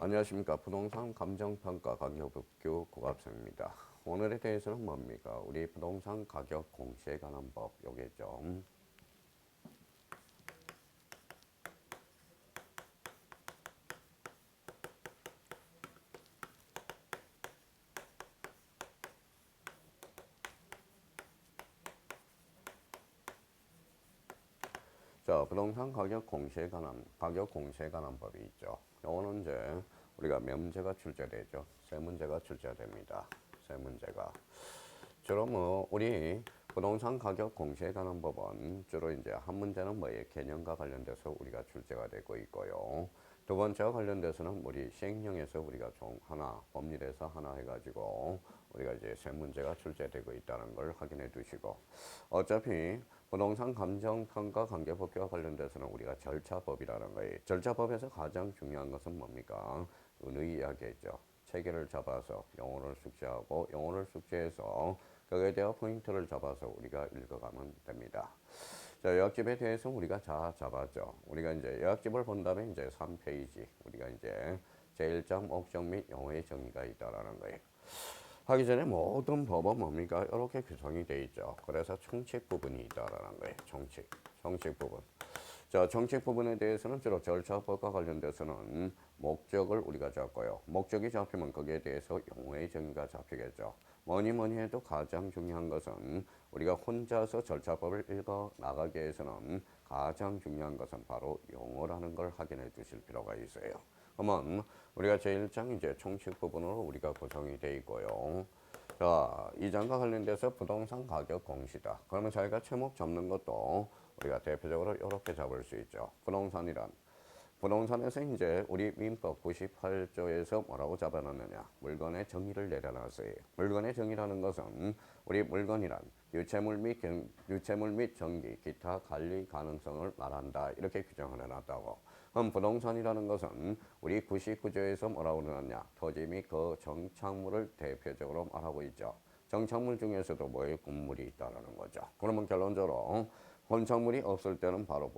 안녕하십니까. 부동산 감정평가 강력법규 고갑생입니다. 오늘에 대해서는 뭡니까? 우리 부동산 가격 공시에 관한 법, 요게죠. 자, 부동산 가격 공시에 관한 법이 있죠. 요거는 이제 우리가 몇 문제가 출제되죠. 세 문제가 출제됩니다. 세 문제가. 주로 우리 부동산 가격 공시에 관한 법은 주로 이제 한 문제는 개념과 관련돼서 우리가 출제가 되고 있고요. 두 번째와 관련돼서는 우리 시행령에서 우리가 총 하나, 법률에서 하나 해가지고 우리가 이제 세 문제가 출제되고 있다는 걸 확인해 두시고, 어차피 부동산 감정평가 관계법규와 관련돼서는 우리가 절차법이라는 거예요. 절차법에서 가장 중요한 것은 뭡니까? 은의 이야기죠. 체계를 잡아서 용어를 숙지하고 용어를 숙지해서 거기에 대한 포인트를 잡아서 우리가 읽어가면 됩니다. 자, 요약집에 대해서 우리가 다 잡았죠. 우리가 이제 요약집을 본다면 이제 3페이지 우리가 이제 제1장 목적 및 용어의 정의가 있다라는 거예요. 하기 전에 모든 법은 뭡니까? 이렇게 구성이 되어 있죠. 그래서 총칙 부분이 있다라는 거예요. 총칙 부분. 자, 정책 부분에 대해서는 주로 절차법과 관련돼서는 목적을 우리가 잡고요. 목적이 잡히면 거기에 대해서 용어의 정의가 잡히겠죠. 뭐니 해도 가장 중요한 것은 우리가 혼자서 절차법을 읽어 나가기 위해서는 가장 중요한 것은 바로 용어라는 걸 확인해 주실 필요가 있어요. 그러면 우리가 제1장 이제 총칙 부분으로 우리가 구성이 되어 있고요. 자, 이 장과 관련돼서 부동산 가격 공시다. 그러면 저희가 제목 잡는 것도 우리가 대표적으로 이렇게 잡을 수 있죠. 부동산에서 이제 우리 민법 98조에서 뭐라고 잡아놨느냐? 물건의 정의를 내려놨어요. 물건의 정의라는 것은 우리 물건이란 유체물 및 전기, 기타 관리 가능성을 말한다. 이렇게 규정을 해놨다고. 그럼 부동산이라는 것은 우리 99조에서 뭐라고 그러느냐? 토지 및 그 정착물을 대표적으로 말하고 있죠. 정착물 중에서도 건물이 있다는 거죠. 그러면 결론적으로 건축물이 없을 때는 바로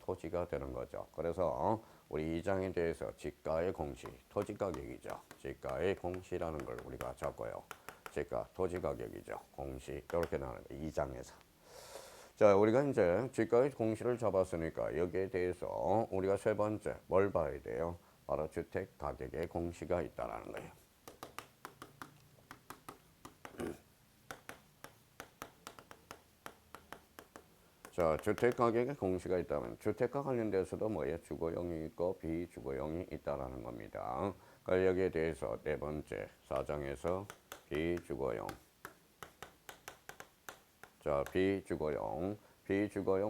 토지가 되는 거죠. 그래서 우리 이 장에 대해서 지가의 공시, 토지 가격이죠. 지가의 공시라는 걸 우리가 잡고요. 지가, 토지 가격이죠. 공시 이렇게 나오는 거예요. 이 장에서. 자, 우리가 이제 지가의 공시를 잡았으니까 여기에 대해서 우리가 세 번째 뭘 봐야 돼요? 바로 주택 가격의 공시가 있다라는 거예요. 자, 주택 가격의 공시가 있다면 주택과 관련돼서도 주거용이 있고 비주거용이 있다라는 겁니다. 그러니까 여기에 대해서 네 번째 사장에서 비주거용. 자, 비주거용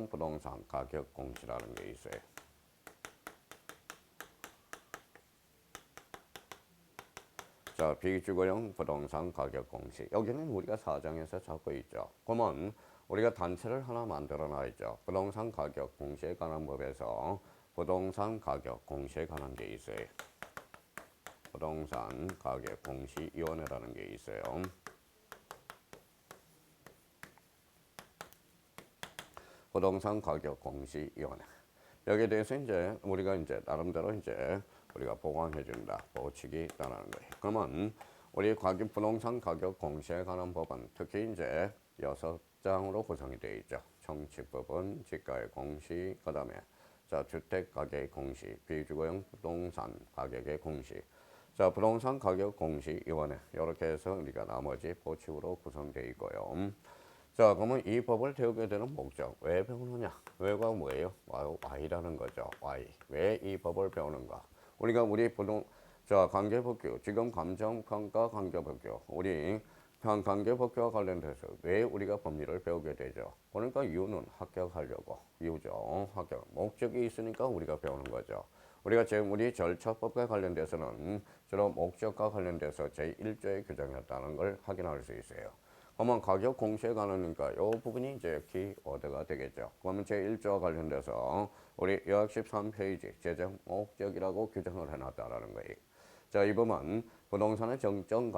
부동산 가격 공시라는 게 있어요. 자, 비주거용 부동산 가격 공시. 여기는 우리가 사장에서 잡고 있죠. 그러면 우리가 단체를 하나 만들어 놔야죠. 부동산 가격 공시에 관한 법에서 부동산 가격 공시에 관한 게 있어요. 부동산 가격 공시위원회라는 게 있어요. 부동산 가격 공시위원회. 여기에 대해서 이제 우리가 이제 나름대로 이제 우리가 보강해 준다. 보칙이 있다는 거예요. 그러면 우리 부동산 가격 공시에 관한 법은 특히 이제 6장으로 구성이 되어 있죠. 총칙법은 지가의 공시, 그다음에 자, 주택 가격 공시, 비주거용 부동산 가격의 공시. 자, 부동산 가격 공시위원회 이렇게 해서 우리가 나머지 보칙으로 구성되어 있고요. 자, 그러면 이 법을 배우게 되는 목적, 왜 배우느냐? 왜가 뭐예요? Y라는 거죠. Y. 왜 이 법을 배우는가? 우리가 관계법규, 지금 감정평가 관계법규, 우리 관계법규와 관련돼서 왜 우리가 법률을 배우게 되죠? 그러니까 이유는 합격하려고. 이유죠. 합격. 목적이 있으니까 우리가 배우는 거죠. 우리가 지금 우리 절차법과 관련돼서는 주로 목적과 관련돼서 제1조의 규정이었다는 걸 확인할 수 있어요. 그러면 가격 공시에 관하니까 이 부분이 이제 키워드가 되겠죠. 그러면 제1조와 관련돼서 우리 요약 13페이지 제정 목적이라고 규정을 해놨다라는 거예요. 자, 이 부분 부동산의 적정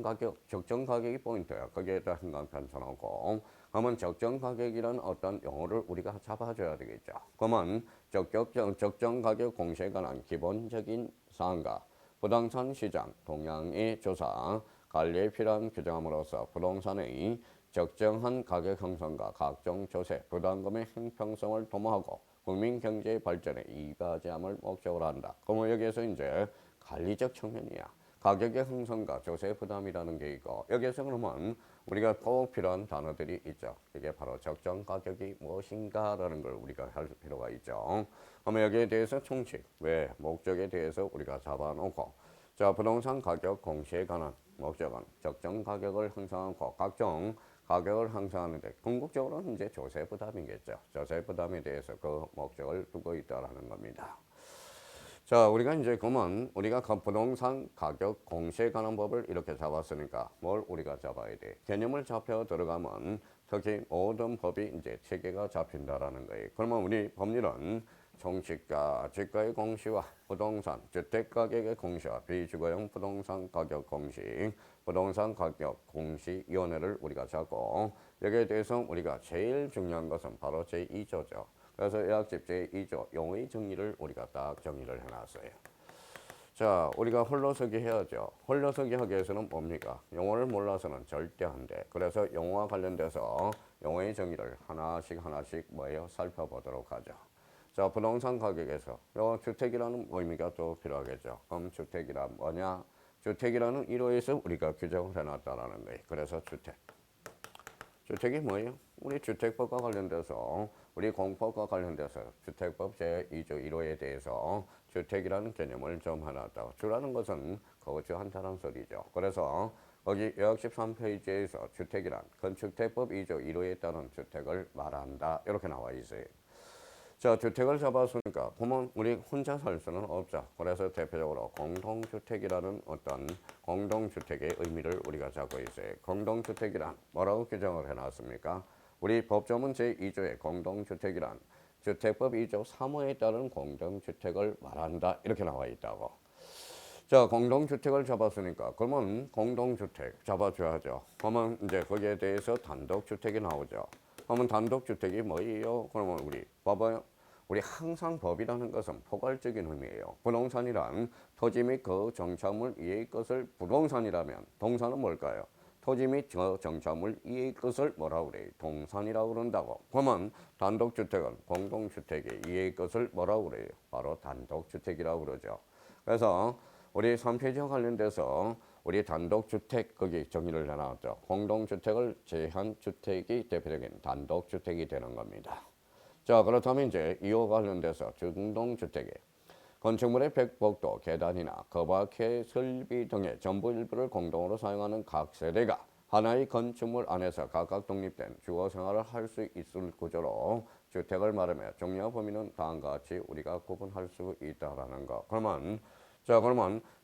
가격이 포인트야. 거기에 대한 변천하고 그러면 적정 가격이란 어떤 용어를 우리가 잡아줘야 되겠죠. 그러면 적정 가격 공시에 관한 기본적인 사항과 부동산 시장 동향의 조사, 관리에 필요한 규정함으로써 부동산의 적정한 가격 형성과 각종 조세, 부담금의 형평성을 도모하고 국민 경제 발전에 이바지함을 목적으로 한다. 그러면 여기에서 이제 관리적 측면이야. 가격의 형성과 조세 부담이라는 게 있고 여기에서 그러면 우리가 꼭 필요한 단어들이 있죠. 이게 바로 적정 가격이 무엇인가라는 걸 우리가 할 필요가 있죠. 그러면 여기에 대해서 총칙, 왜 목적에 대해서 우리가 잡아놓고 자 부동산 가격 공시에 관한 목적은 적정 가격을 형성하고 각종 가격을 형성하는데 궁극적으로는 이제 조세 부담이겠죠. 조세 부담에 대해서 그 목적을 두고 있다라는 겁니다. 자, 우리가 이제 그러면 우리가 부동산 가격 공시에 관한 법을 이렇게 잡았으니까 뭘 우리가 잡아야 돼? 개념을 잡혀 들어가면 특히 모든 법이 이제 체계가 잡힌다라는 거예요. 그러면 우리 법률은 총칙과 지가의 공시와 부동산 주택 가격의 공시와 비주거용 부동산 가격 공시, 부동산 가격 공시위원회를 우리가 잡고 여기에 대해서 우리가 제일 중요한 것은 바로 제2조죠. 그래서 의학집 제2조 용의 정리를 우리가 딱 정리를 해놨어요. 자, 우리가 홀로서기 해야죠. 홀로서기 하기 위해서는 뭡니까? 용어를 몰라서는 절대 안 돼. 그래서 용어와 관련돼서 용어의 정의를 하나씩 뭐예요? 살펴보도록 하죠. 자, 부동산 가격에서 요 주택이라는 의미가 또 필요하겠죠. 그럼 주택이란 뭐냐? 주택이라는 1호에서 우리가 규정을 해놨다라는 거예요. 그래서 주택이 뭐예요? 우리 주택법과 관련돼서 우리 공법과 관련돼서 주택법 제2조 1호에 대해서 주택이라는 개념을 좀 해놨다. 주라는 것은 거주한다는 소리죠. 그래서 거기 요약 13페이지에서 주택이란 건축택법 2조 1호에 따른 주택을 말한다. 이렇게 나와 있어요. 자, 주택을 잡았으니까 보면 우리 혼자 살 수는 없죠. 그래서 대표적으로 공동주택이라는 어떤 공동주택의 의미를 우리가 잡고 있어요. 공동주택이란 뭐라고 규정을 해놨습니까? 우리 법조문 제2조의 공동주택이란 주택법 2조 3호에 따른 공동주택을 말한다. 이렇게 나와 있다고. 자, 공동주택을 잡았으니까 그러면 공동주택 잡아줘야죠. 그러면 이제 거기에 대해서 단독주택이 나오죠. 그러면 단독주택이 뭐예요? 그러면 우리 봐봐요. 우리 항상 법이라는 것은 포괄적인 의미예요. 부동산이란 토지 및 그 정착물 이의 것을 부동산이라면 동산은 뭘까요? 토지 및 그 정착물 이의 것을 뭐라고 그래요? 동산이라고 그런다고. 그러면 단독주택은 공동주택의 이의 것을 뭐라고 그래요? 바로 단독주택이라고 그러죠. 그래서 우리 3페이지와 관련돼서 우리 단독주택 거기 정의를 해놨죠. 공동주택을 제한 주택이 대표적인 단독주택이 되는 겁니다. 자, 그렇다면 이제 이와 관련돼서 중동주택의 건축물의 벽복도, 계단이나 거박해 설비 등의 전부 일부를 공동으로 사용하는 각 세대가 하나의 건축물 안에서 각각 독립된 주거 생활을 할 수 있을 구조로 주택을 말하며 종류와 범위는 다음과 같이 우리가 구분할 수 있다라는 거. 그러면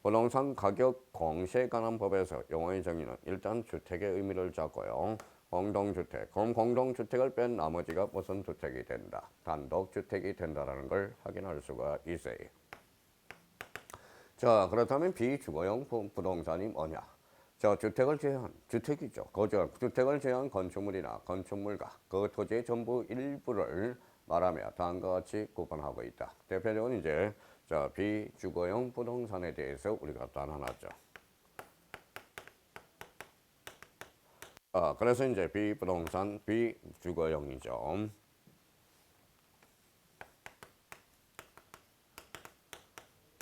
부동산 가격 공시에 관한 법에서 용어의 정의는 일단 주택의 의미를 잡고요. 공동주택, 그럼 공동주택을 뺀 나머지가 무슨 주택이 된다? 단독주택이 된다라는 걸 확인할 수가 있어요. 자, 그렇다면 비주거용 부동산이 뭐냐? 자, 주택을 제한, 주택이죠. 주택을 제한 건축물이나 건축물과 그 토지의 전부 일부를 말하며 다음과 같이 구분하고 있다. 대표적으로 이제 자, 비주거용 부동산에 대해서 우리가 나눠놨죠. 그래서 이제 비부동산, 비주거용이죠.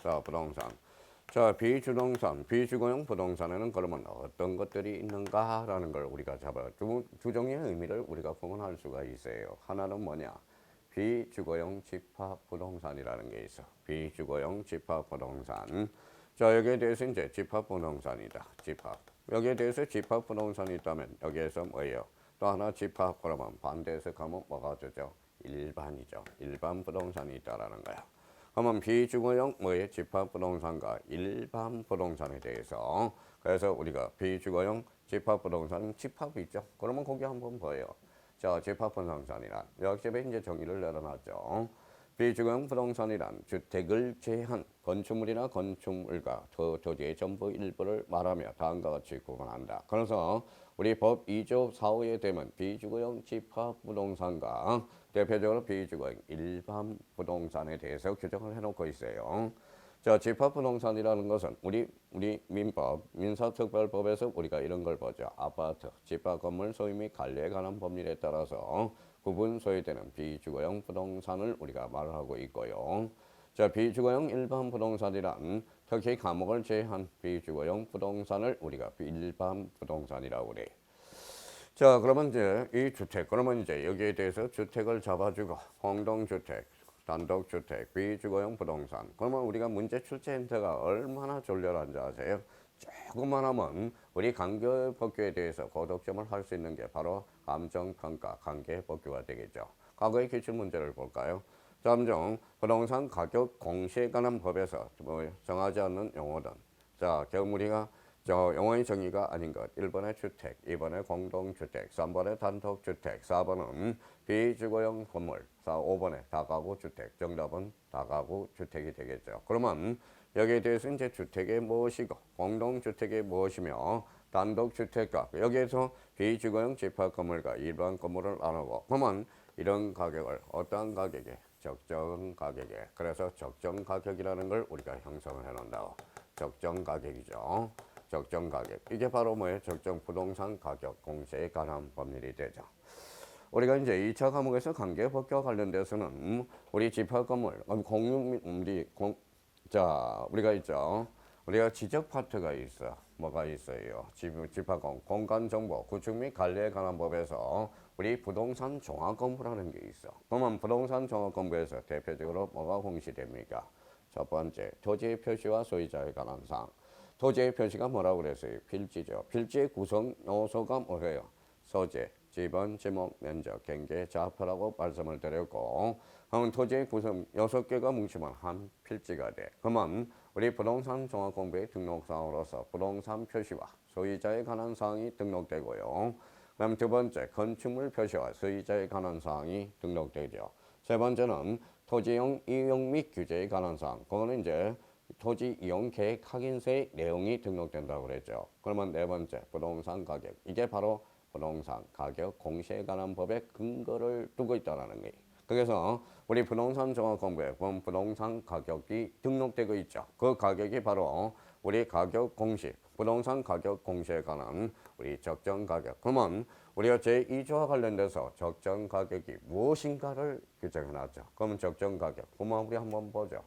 자, 부동산. 자, 비주거용 부동산에는 그러면 어떤 것들이 있는가라는 걸 우리가 두 종류의 의미를 우리가 구분할 수가 있어요. 하나는 뭐냐? 비주거용 집합부동산이라는 게 있어. 비주거용 집합부동산. 자, 여기에 대해서 이제 집합부동산이다. 집합. 여기에 대해서 집합부동산이 있다면 여기에서 뭐예요? 또 하나 집합 그러면 반대해서 가면 뭐가 되죠? 일반이죠. 일반 부동산이 있다라는 거야. 그러면 비주거용 뭐예요? 집합부동산과 일반 부동산에 대해서 그래서 우리가 비주거용 집합부동산 집합이 있죠. 그러면 거기 한번 봐요. 자, 집합부동산이란 역집에 이제 정의를 내려놨죠. 비주거용 부동산이란 주택을 제한 건축물이나 건축물과 토지의 전부 일부를 말하며 다음과 같이 구분한다. 그래서 우리 법 2조 4호에 되면 비주거용 집합부동산과 대표적으로 비주거용 일반 부동산에 대해서 규정을 해놓고 있어요. 자, 집합부동산이라는 것은 우리 민법, 민사특별법에서 우리가 이런 걸 보죠. 아파트, 집합건물 소유 및 관리에 관한 법률에 따라서 구분 소유되는 비주거용 부동산을 우리가 말하고 있고요. 자, 비주거용 일반 부동산이란 특히 감옥을 제한 비주거용 부동산을 우리가 일반 부동산이라고 그래. 자, 그러면 이제 이 주택, 그러면 이제 여기에 대해서 주택을 잡아주고 공동주택, 단독주택, 비주거용 부동산. 그러면 우리가 문제 출제 힌트가 얼마나 졸렬한지 아세요? 조금만 하면 우리 관계법규에 대해서 고득점을 할 수 있는 게 바로 감정평가, 관계법규가 되겠죠. 과거의 기출문제를 볼까요? 잠정 부동산 가격 공시에 관한 법에서 뭐 정하지 않는 용어든. 자, 결국 우리가 저 용어의 정의가 아닌 것. 1번의 주택, 2번의 공동주택, 3번의 단독주택, 4번은 비주거용 건물, 5번의 다가구 주택. 정답은 다가구 주택이 되겠죠. 그러면 여기에 대해서 이제 주택이 무엇이고 공동주택이 무엇이며 단독주택과 여기에서 비주거용 집합건물과 일반 건물을 나누고 그러면 이런 가격을 어떠한 가격에 적정 가격에 그래서 적정 가격이라는 걸 우리가 형성을 해놓는다고. 적정 가격이죠. 적정 가격. 이게 바로 뭐예요? 적정 부동산 가격 공시에 관한 법률이 되죠. 우리가 이제 2차 과목에서 관계법규와 관련돼서는 우리 집합건물, 우리가 있죠. 우리가 지적 파트가 있어. 뭐가 있어요? 집합건, 공간정보, 구축 및 관리에 관한 법에서 우리 부동산 종합건부라는 게 있어. 그러면 부동산 종합건부에서 대표적으로 뭐가 공시됩니까? 첫 번째, 토지의 표시와 소유자에 관한 사항. 토지의 표시가 뭐라고 그랬어요? 필지죠. 필지의 구성 요소가 뭐예요? 소재, 지번, 지목, 면적, 경계, 좌표라고 말씀을 드렸고 그러면 토지의 구성 6개가 뭉치면 한 필지가 돼. 그러면 우리 부동산 종합공부의 등록사항으로서 부동산 표시와 소유자에 관한 사항이 등록되고요. 그다음 두 번째, 건축물 표시와 소유자에 관한 사항이 등록되죠. 세 번째는 토지용 이용 및 규제에 관한 사항. 그거는 이제 토지 이용 계획 확인서의 내용이 등록된다고 그랬죠. 그러면 네 번째, 부동산 가격. 이게 바로 부동산 가격 공시에 관한 법의 근거를 두고 있다는 거예요. 그래서 우리 부동산 종합공부에 보면 부동산 가격이 등록되고 있죠. 그 가격이 바로 우리 가격 공시, 부동산 가격 공시에 관한 우리 적정 가격. 그러면 우리가 제2조와 관련돼서 적정 가격이 무엇인가를 규정해 놨죠. 그러면 적정 가격. 그러면 우리 한번 보죠.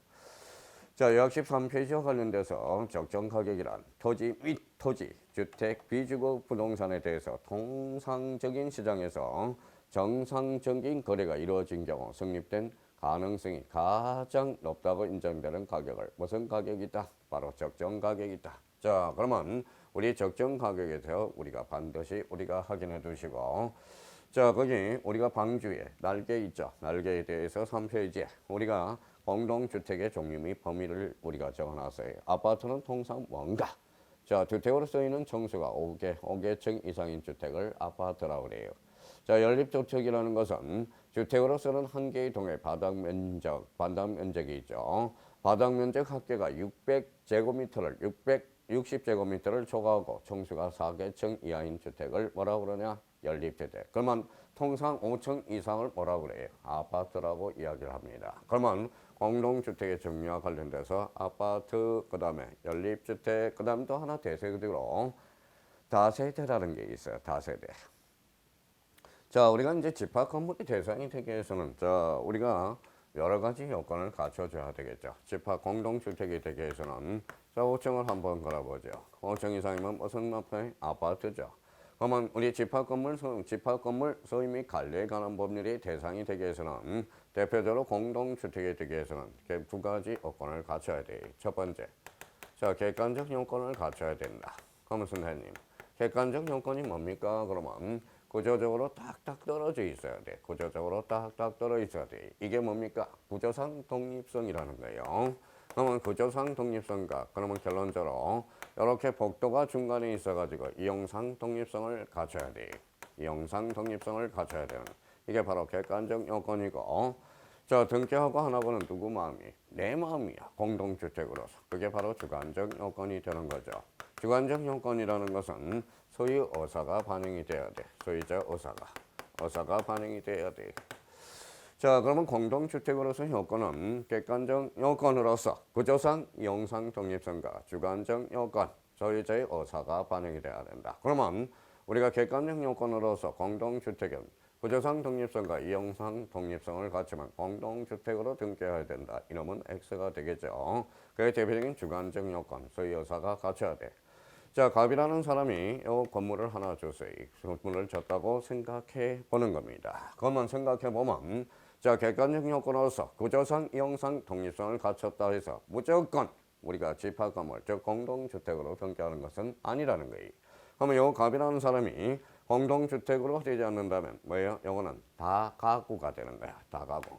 자, 63페이지와 관련돼서 적정 가격이란 토지 및 토지, 주택, 비주거 부동산에 대해서 통상적인 시장에서 정상적인 거래가 이루어진 경우 성립된 가능성이 가장 높다고 인정되는 가격을 무슨 가격이다? 바로 적정 가격이다. 자, 그러면 우리 적정 가격에 대해서 우리가 반드시 우리가 확인해 두시고 자, 거기 우리가 방주에 날개 있죠. 날개에 대해서 3페이지에 우리가 공동주택의 종류 및 범위를 우리가 적어놨어요. 아파트는 통상 뭔가? 자, 주택으로 쓰이는 층수가 5개층 이상인 주택을 아파트라고 그래요. 자, 연립주택이라는 것은 주택으로 쓰는 한 개의 동의 바닥 면적이 있죠. 바닥 면적 합계가 600제곱미터를 660제곱미터를 초과하고 층수가 4개층 이하인 주택을 뭐라고 그러냐? 연립주택. 그러면 통상 5층 이상을 뭐라고 그래요? 아파트라고 이야기를 합니다. 그러면 공동주택의 종류와 관련돼서 아파트, 그 다음에 연립주택, 그 다음에 또 하나 대세대로 다세대라는 게 있어요. 다세대. 자, 우리가 이제 집합건물이 대상이 되기 위해서는 우리가 여러 가지 요건을 갖춰줘야 되겠죠. 집합 공동주택이 되기 위해서는 5층을 한번 걸어보죠. 5층 이상이면 무슨 아파트죠. 그러면 우리 집합건물 소유 및 관리에 관한 법률이 대상이 되기 위해서는 대표적으로 공동주택이 되기 위해서는 두 가지 요건을 갖춰야 돼요. 첫 번째, 자, 객관적 요건을 갖춰야 된다. 그러면 선생님, 객관적 요건이 뭡니까? 그러면 구조적으로 딱딱 떨어져 있어야 돼. 구조적으로 딱딱 떨어져 있어야 돼. 이게 뭡니까? 구조상 독립성이라는 거예요. 그러면 구조상 독립성과 그러면 결론적으로 이렇게 복도가 중간에 있어가지고 이용상 독립성을 갖춰야 돼. 이용상 독립성을 갖춰야 되는 이게 바로 객관적 요건이고 자, 등기하고 하나고는 누구 마음이? 내 마음이야. 공동주택으로서. 그게 바로 주관적 요건이 되는 거죠. 주관적 요건이라는 것은 소유 의사가 반영이 돼야 돼. 소유자 의사가 반영이 돼야 돼. 자, 그러면 공동주택으로서 요건은 객관적 요건으로서 구조상, 이용상, 독립성과 주관적 요건, 소유자의 의사가 반영이 돼야 된다. 그러면 우리가 객관적 요건으로서 공동주택은 구조상 독립성과 이용상 독립성을 갖추면 공동주택으로 등기해야 된다. 이놈은 X가 되겠죠. 그의 대표적인 주관적 요건, 소유 의사가 갖춰야 돼. 자, 갑이라는 사람이 이 건물을 하나 줬어요. 건물을 줬다고 생각해 보는 겁니다. 그것만 생각해 보면 자, 객관적 요건으로서 구조상, 이용상, 독립성을 갖췄다 해서 무조건 우리가 집합 건물, 즉 공동주택으로 등기하는 것은 아니라는 거예요. 그러면 이 갑이라는 사람이 공동주택으로 되지 않는다면 뭐예요? 이거는 다가구가 되는 거야. 다가구.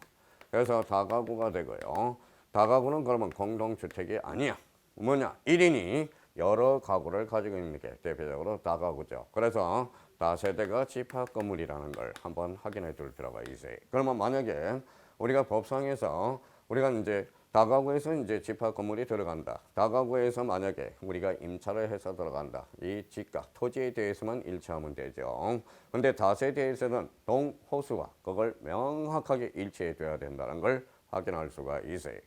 그래서 다가구가 되고요. 다가구는 그러면 공동주택이 아니야. 뭐냐? 1인이 여러 가구를 가지고 있는 게 대표적으로 다가구죠. 그래서 다세대가 집합 건물이라는 걸 한번 확인해 둘 필요가 있어요. 그러면 만약에 우리가 법상에서 우리가 이제 다가구에서 이제 집합 건물이 들어간다. 다가구에서 만약에 우리가 임차를 해서 들어간다. 이 집값, 토지에 대해서만 일치하면 되죠. 근데 다세대에서는 동호수와 그걸 명확하게 일치해 줘야 된다는 걸 확인할 수가 있어요.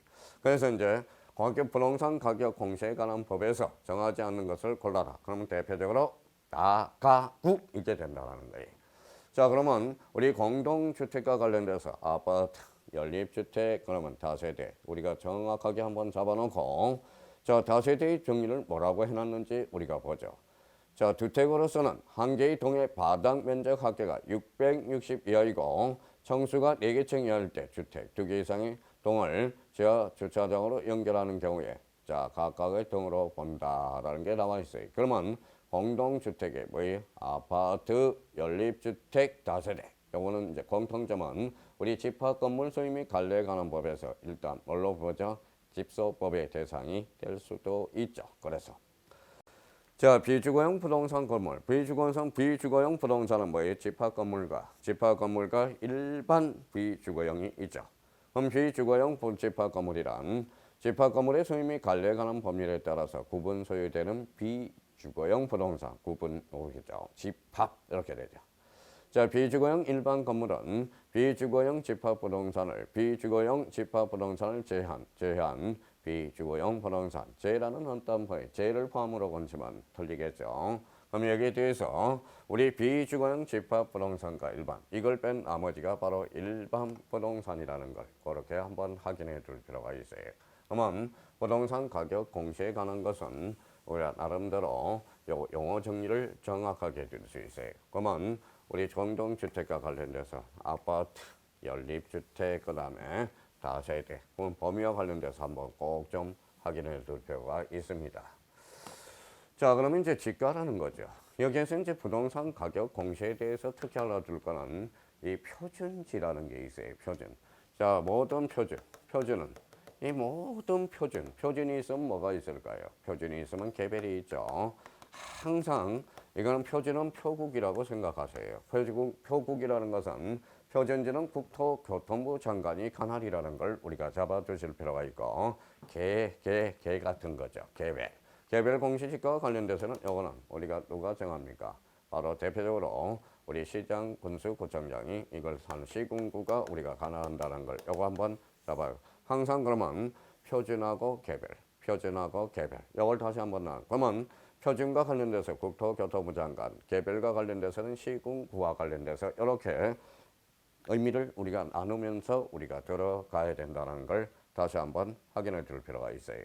그래서 이제 부동산 가격 공시에 관한 법에서 정하지 않는 것을 골라라. 그러면 대표적으로 다가구 이게 된다는 거예요. 자, 그러면 우리 공동주택과 관련돼서 아파트, 연립주택, 그러면 다세대 우리가 정확하게 한번 잡아놓고 자, 다세대의 정의를 뭐라고 해놨는지 우리가 보죠. 자, 주택으로서는 한 개의 동의 바닥 면적 합계가 660 이하이고 청수가 4개 층 이하일 때 주택 2개 이상의 동을 지하 주차장으로 연결하는 경우에 자, 각각의 동으로 본다라는 게 나와 있어요. 그러면 공동주택의 뭐예요? 아파트, 연립주택, 다세대. 요거는 이제 공통점은 우리 집합건물 소유 및 관리에 관한 법에서 일단 뭘로 보죠? 집소법의 대상이 될 수도 있죠. 그래서 자, 비주거용 부동산 건물, 비주거용 부동산은 뭐예요? 집합건물과 일반 비주거용이 있죠. 그럼 비주거용 집합건물이란 집합건물의 소유 및 관리에 관한 법률에 따라서 구분 소유되는 비주거용 부동산, 구분 오기죠. 집합 이렇게 되죠. 자, 비주거용 일반 건물은 비주거용 집합부동산을 제한 비주거용 부동산, 제라는 한단어에 제를 포함으로 건지만 틀리겠죠. 그럼 여기에 대해서 우리 비주거용 집합부동산과 일반 이걸 뺀 나머지가 바로 일반 부동산이라는 걸 그렇게 한번 확인해 둘 필요가 있어요. 그러면 부동산 가격 공시에 관한 것은 우리가 나름대로 용어 정리를 정확하게 해줄 수 있어요. 그러면 우리 공동주택과 관련돼서 아파트, 연립주택, 그 다음에 다세대, 범위와 관련돼서 한번 꼭 좀 확인해 둘 필요가 있습니다. 자, 그러면 이제 지가라는 거죠. 여기에서 이제 부동산 가격 공시에 대해서 특히 알아둘 거는 이 표준지라는 게 있어요. 표준. 자, 모든 표준은 이 모든 표준이 있으면 뭐가 있을까요? 표준이 있으면 개별이 있죠. 항상 이거는 표준은 표국이라고 생각하세요. 표국이라는 것은 표준지는 국토교통부 장관이 관할이라는 걸 우리가 잡아두실 필요가 있고 개 같은 거죠. 개별 공시지가와 관련돼서는 이거는 우리가 누가 정합니까? 바로 대표적으로 우리 시장 군수구청장이 이걸 한 시군구가 우리가 관할한다는 걸 이거 한번 잡아요. 항상 그러면 표준하고 개별 이걸 다시 한번 나눠. 그러면 표준과 관련돼서 국토교통부 장관, 개별과 관련돼서는 시군구와 관련돼서 이렇게 의미를 우리가 나누면서 우리가 들어가야 된다는 걸 다시 한번 확인해 줄 필요가 있어요.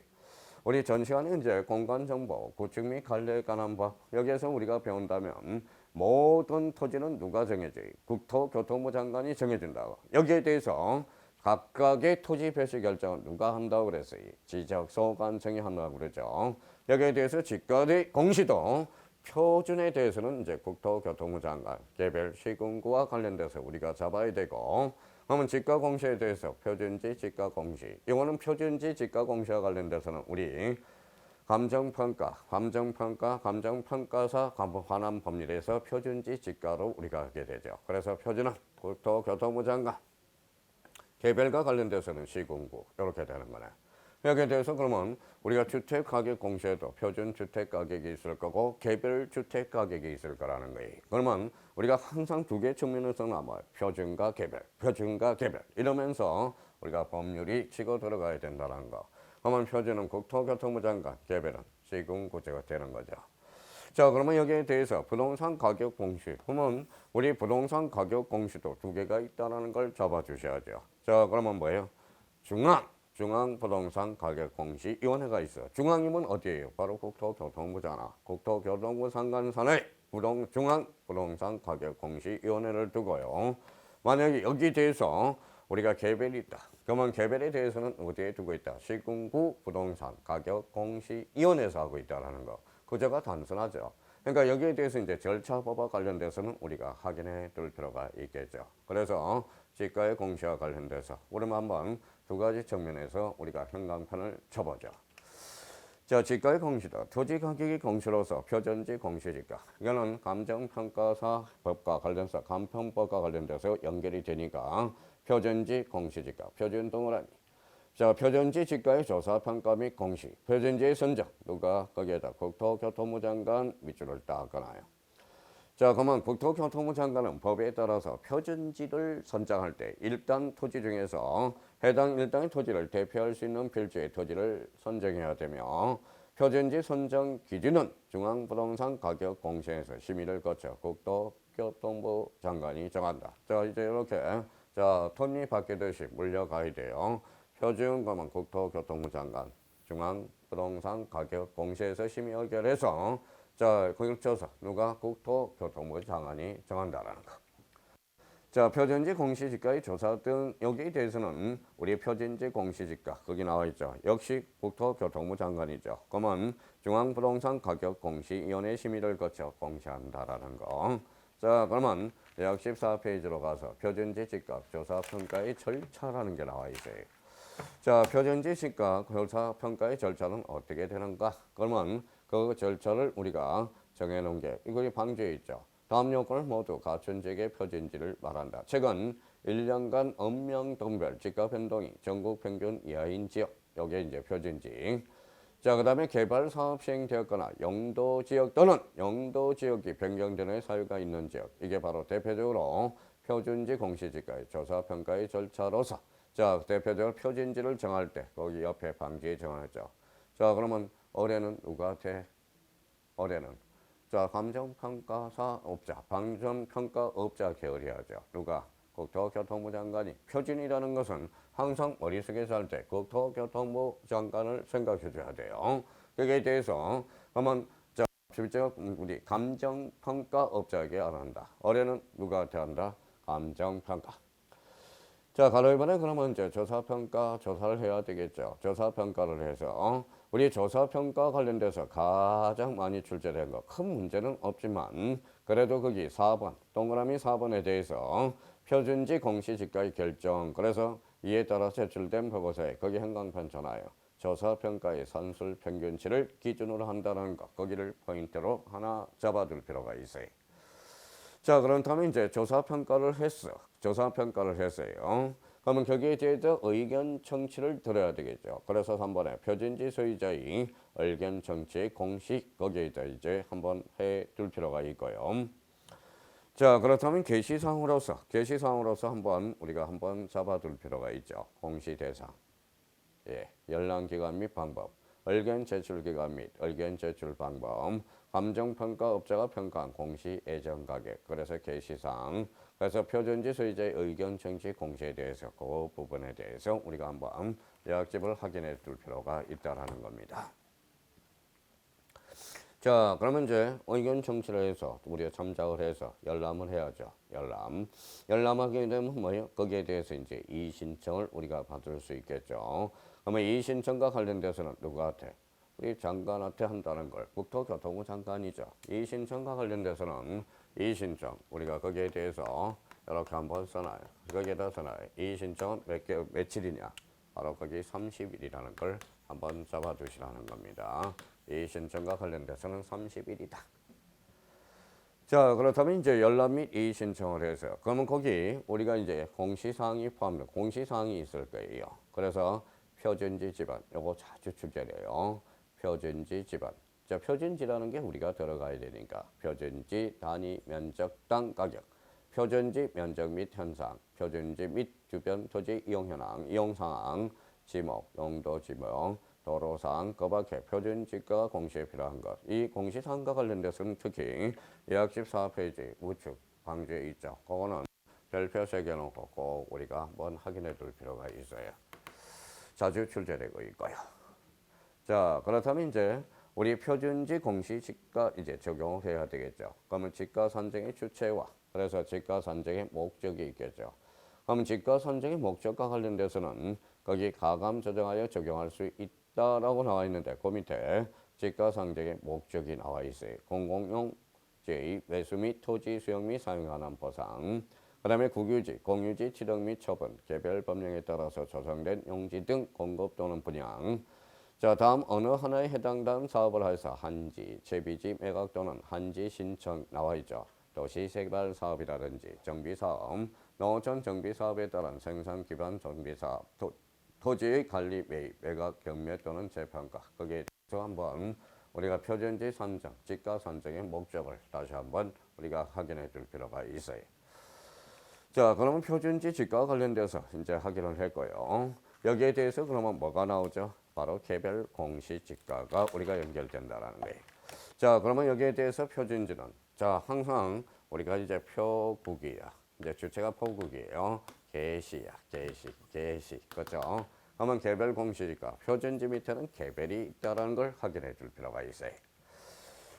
우리 전 시간에 이제 공간정보, 구축 및 관리에 관한 법 여기에서 우리가 배운다면 모든 토지는 누가 정해져요? 국토교통부 장관이 정해준다고. 여기에 대해서 각각의 토지 배수 결정은 누가 한다고 그랬어요? 지적소관청이 한다고 그러죠. 여기에 대해서 지가의 공시도 표준에 대해서는 이제 국토교통부 장관, 개별 시군구와 관련돼서 우리가 잡아야 되고, 그러면 지가 공시에 대해서 표준지 지가 공시, 이거는 표준지 지가 공시와 관련돼서는 우리 감정평가사 관한 법률에서 표준지 지가로 우리가 하게 되죠. 그래서 표준은 국토교통부 장관, 개별과 관련돼서는 시군구 이렇게 되는 거네. 여기에 대해서 그러면 우리가 주택가격 공시에도 표준 주택가격이 있을 거고 개별 주택가격이 있을 거라는 거예요. 그러면 우리가 항상 두 개 측면에서 남아요. 표준과 개별, 표준과 개별 이러면서 우리가 법률이 치고 들어가야 된다는 거. 그러면 표준은 국토교통부 장관, 개별은 시군구제가 되는 거죠. 자, 그러면 여기에 대해서 부동산 가격 공시. 그러면 우리 부동산 가격 공시도 두 개가 있다는 걸 잡아주셔야죠. 자, 그러면 뭐예요? 중앙부동산 가격공시위원회가 있어. 중앙이면 어디예요? 바로 국토교통부잖아. 국토교통부 상관산의 중앙부동산 가격공시위원회를 두고요. 만약에 여기 대해서 우리가 개별이 있다. 그러면 개별에 대해서는 어디에 두고 있다? 시군구 부동산 가격공시위원회에서 하고 있다는 거. 구조가 단순하죠. 그러니까 여기에 대해서 이제 절차법과 관련돼서는 우리가 확인해 둘 필요가 있겠죠. 그래서 지가의 공시와 관련돼서 우리는 한번 두 가지 측면에서 우리가 형광펜을 쳐보죠. 자, 지가의 공시다. 토지 가격의 공시로서 표준지 공시지가. 이거는 감정평가사 법과 관련해서 감평법과 관련돼서 연결이 되니까 표준지 공시지가. 표준 동그라미. 자, 표준지 지가의 조사평가 및 공시. 표준지의 선정. 누가 거기에다 국토교통부 장관 밑줄을 딱 그어놔요. 자, 그러면 국토교통부 장관은 법에 따라서 표준지를 선정할 때 일단 토지 중에서 해당 일당의 토지를 대표할 수 있는 필지의 토지를 선정해야 되며 표준지 선정 기준은 중앙부동산 가격공시에서 심의를 거쳐 국토교통부 장관이 정한다. 자, 이제 이렇게 자, 톤이 바뀌듯이 물려가야 돼요. 표준 그러면 국토교통부 장관, 중앙부동산 가격공시에서 심의 의결해서 자, 공익조사 누가 국토교통부 장관이 정한다라는 거. 자, 표준지 공시지가의 조사 등 여기에 대해서는 우리 표준지 공시지가 거기 나와 있죠. 역시 국토교통부 장관이죠. 그러면 중앙부동산 가격공시위원회 심의를 거쳐 공시한다라는 거. 자, 그러면 약 14페이지로 가서 표준지 집값 조사 평가의 절차라는 게 나와 있어요. 자, 표준지 집값 조사 평가의 절차는 어떻게 되는가? 그러면 그 절차를 우리가 정해놓은 게 이거 방지에 있죠. 다음 요건을 모두 갖춘 지역의 표준지를 말한다. 최근 1년간 읍명동별 집값 변동이 전국 평균 이하인 지역. 요게 이제 표준지. 자, 그 다음에 개발 사업 시행되었거나 용도 지역 또는 용도 지역이 변경되는 사유가 있는 지역. 이게 바로 대표적으로 표준지 공시지가의 조사 평가의 절차로서 자, 대표적으로 표준지를 정할 때 거기 옆에 방지에 정하죠. 자, 그러면 올해는 누가 돼? 올해는 자, 감정평가사업자, 방정평가업자 계열이야죠. 누가? 국토교통부 장관이. 표준이라는 것은 항상 머릿속에서 할 때 국토교통부 장관을 생각해 줘야 돼요. 거기에 대해서 그러면 자, 실제로 우리 감정평가업자에게 안 한다. 올해는 누구한테 한다? 감정평가. 자, 가로 이번에 그러면 이제 조사평가 조사를 해야 되겠죠. 조사평가를 해서 우리 조사평가 관련돼서 가장 많이 출제된 거 큰 문제는 없지만 그래도 거기 4번 동그라미 4번에 대해서 표준지 공시지가의 결정 그래서 이에 따라 제출된 보고서에 거기 형광펜 전화요. 조사평가의 산술 평균치를 기준으로 한다는 거 거기를 포인트로 하나 잡아둘 필요가 있어요. 자, 그렇다면 이제 조사평가를 했어. 조사평가를 했어요. 그러면 거기에 대해서 의견 청취를 들어야 되겠죠. 그래서 3번에 표준지 소유자의 의견 청취 공식 거기에다 이제 한번 해둘 필요가 있고요. 자, 그렇다면 게시사항으로서 한번 우리가 한번 잡아둘 필요가 있죠. 공시 대상, 예, 열람 기간 및 방법, 의견 제출 기간 및 의견 제출 방법, 감정평가업자가 평가한 공시 예정 가격, 그래서 게시사항, 그래서 표준지 소유자의 의견 청취 공시에 대해서 그 부분에 대해서 우리가 한번 요약집을 확인해 둘 필요가 있다라는 겁니다. 자, 그러면 이제 의견 청취를 해서 우리가 참작을 해서 열람을 해야죠. 열람하게 되면 뭐예요? 거기에 대해서 이제 이의 신청을 우리가 받을 수 있겠죠. 그러면 이의 신청과 관련돼서는 누구한테? 우리 장관한테 한다는 걸 국토교통부 장관이죠. 이의 신청과 관련돼서는 이의 신청 우리가 거기에 대해서 이렇게 한번 써놔요. 거기에다 써놔요. 이의 신청은 며칠이냐? 바로 거기 30일이라는 걸 한번 잡아두시라는 겁니다. 이 신청과 관련돼서는 30일이다. 자, 그렇다면 이제 열람 및 이의 신청을 해서 그러면 거기 우리가 이제 공시사항이 포함된 공시사항이 있을 거예요. 그래서 표준지 지번 요거 자주 출제돼요. 표준지 지번. 자, 표준지라는 게 우리가 들어가야 되니까 표준지 단위 면적당 가격, 표준지 면적 및 현상, 표준지 및 주변 토지 이용 현황, 이용 상황, 지목, 용도 지목, 도로상, 그 밖에 표준지가 공시에 필요한 것. 이 공시사항과 관련돼서는 특히 214페이지 우측 방지에 있죠. 그거는 별표 새겨놓고 꼭 우리가 한번 확인해 둘 필요가 있어요. 자주 출제되고 있고요. 자, 그렇다면 이제 우리 표준지 공시지가 이제 적용을 해야 되겠죠. 그러면 지가 산정의 주체와 그래서 지가 산정의 목적이 있겠죠. 그러면 지가 산정의 목적과 관련돼서는 거기 가감 조정하여 적용할 수 있다라고 나와 있는데 그 밑에 지가 산정의 목적이 나와 있어요. 공공용 제2 매수 및 토지 수용 및 사용 관한 보상, 그 다음에 국유지, 공유지 취득 및 처분, 개별 법령에 따라서 조성된 용지 등 공급 또는 분양. 자, 다음 어느 하나에 해당되는 사업을 해서 한지, 재비지, 매각 또는 한지 신청 나와 있죠. 도시개발 사업이라든지 정비사업, 농어촌 정비사업에 따른 생산 기반 정비사업, 토지의 관리 매입, 매각 경매 또는 재평가. 거기에 대해서 한번 우리가 표준지 산정, 지가 산정의 목적을 다시 한번 우리가 확인해 줄 필요가 있어요. 자, 그러면 표준지 지가와 관련돼서 이제 확인을 했고요. 여기에 대해서 그러면 뭐가 나오죠? 바로 개별 공시지가가 우리가 연결된다라는 거예요. 자, 그러면 여기에 대해서 표준지는 자, 항상 우리가 이제 표국이야. 이제 주체가 포국이에요. 개시야, 개시. 그렇죠? 그러면 개별 공시지가 표준지 밑에는 개별이 있다라는 걸 확인해 줄 필요가 있어요.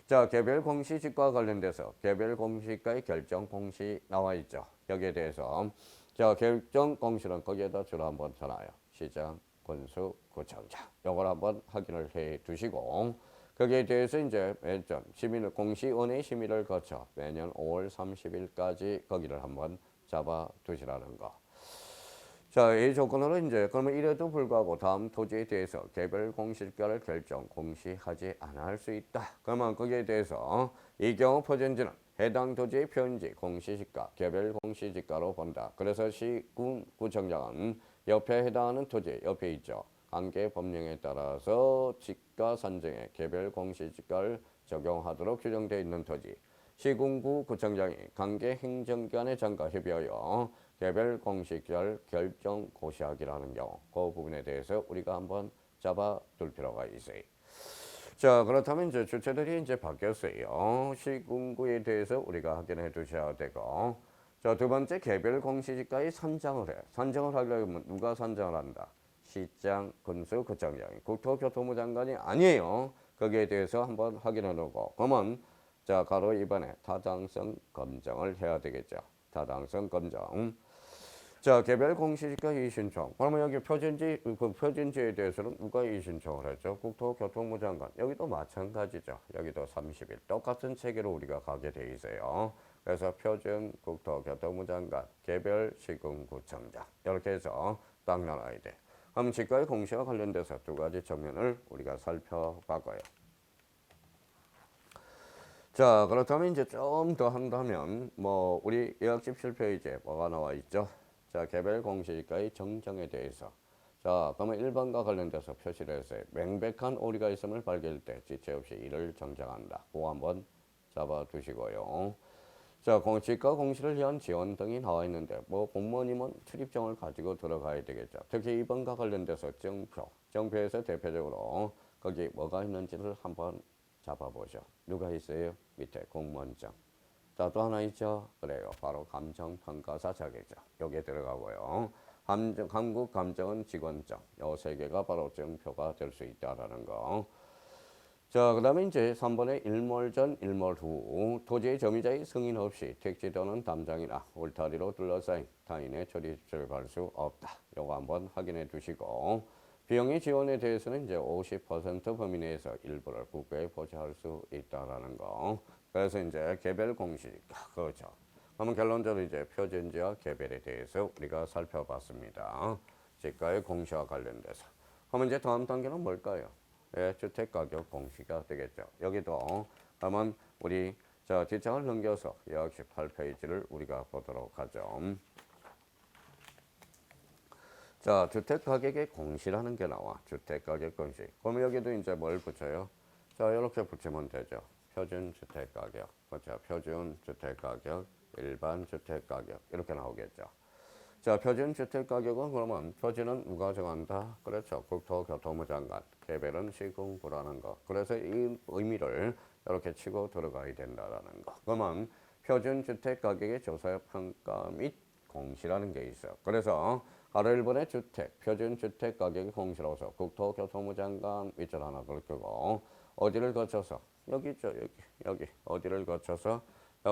자, 개별 공시지가와 관련돼서 개별 공시가의 결정 공시 나와 있죠. 여기에 대해서 자, 결정 공시는 거기에다 주로 한번 쳐놔요. 시장, 군수, 구청장. 요걸 한번 확인을 해 두시고 거기에 대해서 이제 매점 심의를 공시원의 심의를 거쳐 매년 5월 30일까지 거기를 한번 잡아 두시라는 거. 자, 이 조건으로 이제 그러면 이래도 불구하고 다음 토지에 대해서 개별 공시지가를 결정 공시하지 않을 수 있다. 그러면 거기에 대해서 이 경우 표준지는 해당 토지의 표준지 공시지가 개별 공시지가로 본다. 그래서 시군구청장은 옆에 해당하는 토지 옆에 있죠. 관계 법령에 따라서 지가 산정에 개별 공시지가를 적용하도록 규정되어 있는 토지. 시군구 구청장이 관계 행정기관에 장과 협의하여 개별 공시지가를 결정 고시하기라는 경우 그 부분에 대해서 우리가 한번 잡아둘 필요가 있어요. 자, 그렇다면 이제 주체들이 이제 바뀌었어요. 시군구에 대해서 우리가 확인해 두셔야 되고 자, 두 번째 개별 공시지가의 선정을 해. 선정을 하려면 누가 선정을 한다? 시장, 군수, 구청장이 국토교통부 장관이 아니에요. 거기에 대해서 한번 확인해 놓고 그러면 자, 가로 2번에 타당성 검증을 해야 되겠죠. 타당성 검증. 자, 개별 공시지가 이의신청. 그러면 여기 표준지에 대해서는 누가 이의신청을 했죠? 국토교통부 장관. 여기도 마찬가지죠. 여기도 30일. 똑같은 체계로 우리가 가게 돼 있어요. 그래서 표준 국토교통부 장관, 개별 시군구청장. 이렇게 해서 딱 나눠야 돼. 그럼 지가의 공시와 관련돼서 두 가지 측면을 우리가 살펴봤고요. 자, 그렇다면 이제 좀 더 한다면 뭐 우리 217페이지에 뭐가 나와 있죠? 자, 개별 공시지가의 정정에 대해서. 자, 그러면 1번과 관련돼서 표시를 했어요. 명백한 오류가 있음을 발견할 때 지체 없이 이를 정정한다. 그거 한번 잡아두시고요. 자, 지가 공시를 위한 지원 등이 나와 있는데 뭐 공무원이면 출입증을 가지고 들어가야 되겠죠. 특히 2번과 관련돼서 정표. 정표에서 대표적으로 거기 뭐가 있는지를 한번 잡아보죠. 누가 있어요? 밑에 공무원증. 자, 또 하나 있죠? 그래요. 바로 감정평가사 자격증. 여기에 들어가고요. 한국감정원 직원증. 요 세 개가 바로 증표가 될 수 있다라는 거. 자, 그 다음에 이제 3번에 일몰 전, 일몰 후 토지의 점유자의 승인 없이 택지 또는 담장이나 울타리로 둘러싸인 타인의 출입을 할 수 없다. 요거 한번 확인해 두시고 비용의 지원에 대해서는 이제 50% 범위 내에서 일부를 국가에 보조할 수 있다라는 거. 그래서 이제 개별 공시지가 그렇죠. 그러면 결론적으로 이제 표준지와 개별에 대해서 우리가 살펴봤습니다. 지가의 공시와 관련돼서. 그러면 이제 다음 단계는 뭘까요? 예, 주택가격 공시가 되겠죠. 여기도 그러면 우리 자, 뒷장을 넘겨서 역시 8페이지를 우리가 보도록 하죠. 자, 주택가격의 공시라는 게 나와. 주택가격 공시. 그럼 여기도 이제 뭘 붙여요? 자, 이렇게 붙이면 되죠. 표준주택가격. 그렇죠. 표준주택가격, 일반주택가격. 이렇게 나오겠죠. 자, 표준주택가격은 그러면 표준은 누가 정한다? 그렇죠. 국토교통부 장관. 개별은 시군구라는 거. 그래서 이 의미를 이렇게 치고 들어가야 된다라는 거. 그러면 표준주택가격의 조사 평가 및 공시라는 게 있어요. 그래서 하루 1번의 주택, 표준주택가격의 공시로서 국토교통부 장관 밑줄 하나 걸 거고 어디를 거쳐서 여기 있죠. 여기 어디를 거쳐서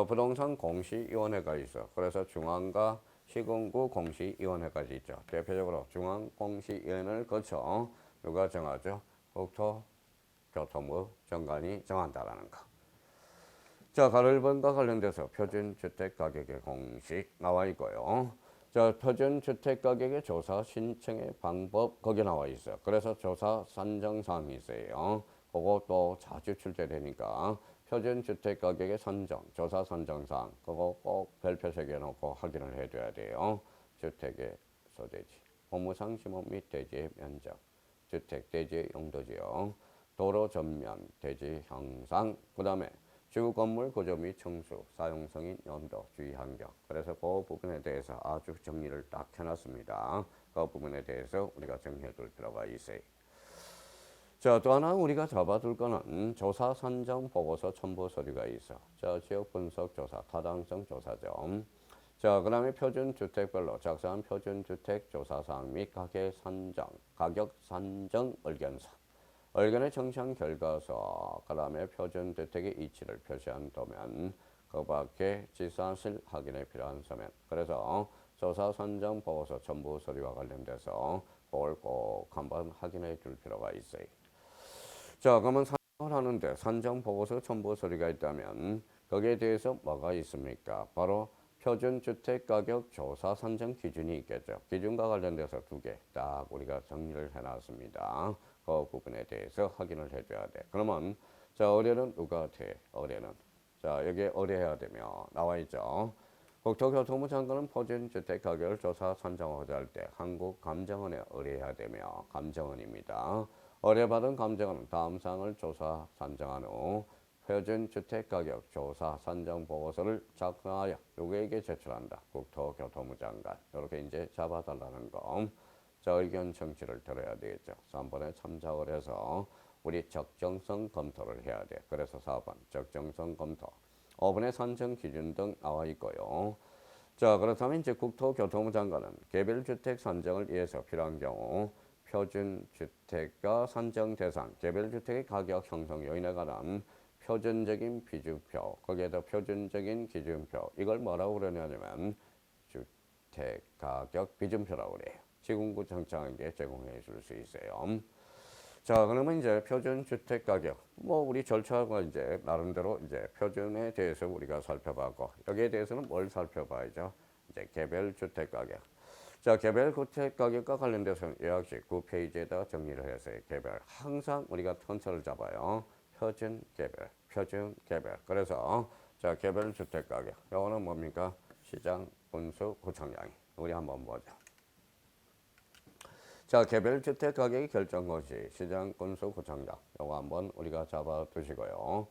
부동산 공시위원회가 있어. 그래서 중앙과 시군구 공시위원회까지 있죠. 대표적으로 중앙공시위원회를 거쳐 누가 정하죠? 국토교통부 장관이 정한다라는 거. 자, 가로 1번과 관련돼서 표준주택가격의 공식 나와 있고요. 자, 표준주택가격의 조사 신청의 방법 거기 나와 있어요. 그래서 조사 산정사항이 있어요. 그거 또 자주 출제되니까 표준주택가격의 산정, 조사 산정사항 그거 꼭 별표 새겨놓고 확인을 해줘야 돼요. 주택의 소재지, 고무상 지목 및 대지의 면적, 주택 대지의 용도지역, 도로 전면, 대지 형상, 그 다음에 주거 건물 구조 및 청수, 사용성인 연도, 주의 환경. 그래서 그 부분에 대해서 아주 정리를 딱 해놨습니다. 그 부분에 대해서 우리가 정리해둘 필요가 있어요. 자, 또 하나 우리가 잡아둘 거는 조사 산정 보고서 첨부 서류가 있어. 자, 지역 분석 조사, 타당성 조사점. 자, 그 다음에 표준주택별로 작성한 표준주택 조사사항 및 가격 산정 의견서. 의견의 정상 결과서, 그 다음에 표준주택의 이치를 표시한 도면, 그 밖에 지사실 확인에 필요한 서면. 그래서 조사 선정 보고서 첨부 서류와 관련돼서 그걸 꼭 한번 확인해 줄 필요가 있어요. 자, 그러면 산정을 하는데 산정 보고서 첨부 서류가 있다면 거기에 대해서 뭐가 있습니까? 바로 표준주택가격 조사 산정 기준이 있겠죠. 기준과 관련돼서 두 개 딱 우리가 정리를 해놨습니다. 그 부분에 대해서 확인을 해줘야 돼. 그러면 자, 의뢰는 누가 돼? 의뢰는 자, 여기에 의뢰해야 되며 나와 있죠. 국토교통부 장관은 표준주택가격을 조사 산정하고자 할 때 한국감정원에 의뢰해야 되며 감정원입니다. 의뢰받은 감정원은 다음 사항을 조사 산정한 후 표준주택가격 조사 산정 보고서를 작성하여 누구에게 제출한다. 국토교통부 장관. 이렇게 이제 잡아달라는 거. 자, 의견 청취를 들어야 되겠죠. 3번에 참작을 해서 우리 적정성 검토를 해야 돼. 그래서 4번 적정성 검토. 5번에 산정 기준 등 나와 있고요. 자, 그렇다면 이제 국토교통부 장관은 개별주택 산정을 위해서 필요한 경우 표준주택과 산정 대상, 개별주택의 가격 형성 요인에 관한 표준적인 비중표, 거기에다 표준적인 기준표, 이걸 뭐라고 그러냐면 주택가격 비중표라고 그래요. 시군구 정착에게 제공해 줄 수 있어요. 자, 그러면 이제 표준주택가격, 뭐 우리 절차가 이제 나름대로 이제 표준에 대해서 우리가 살펴봤고 여기에 대해서는 뭘 살펴봐야죠? 이제 개별주택가격. 자, 개별주택가격과 관련돼서 역시 9페이지에다 정리를 해서 개별 항상 우리가 컨트롤을 잡아요. 표준 개별, 표준 개별. 그래서 자, 개별주택가격. 이거는 뭡니까? 시장 분수 구청장이. 우리 한번 보자. 자, 개별주택 가격이 결정것이 시장 건수 구청장. 요거 한번 우리가 잡아 두시고요.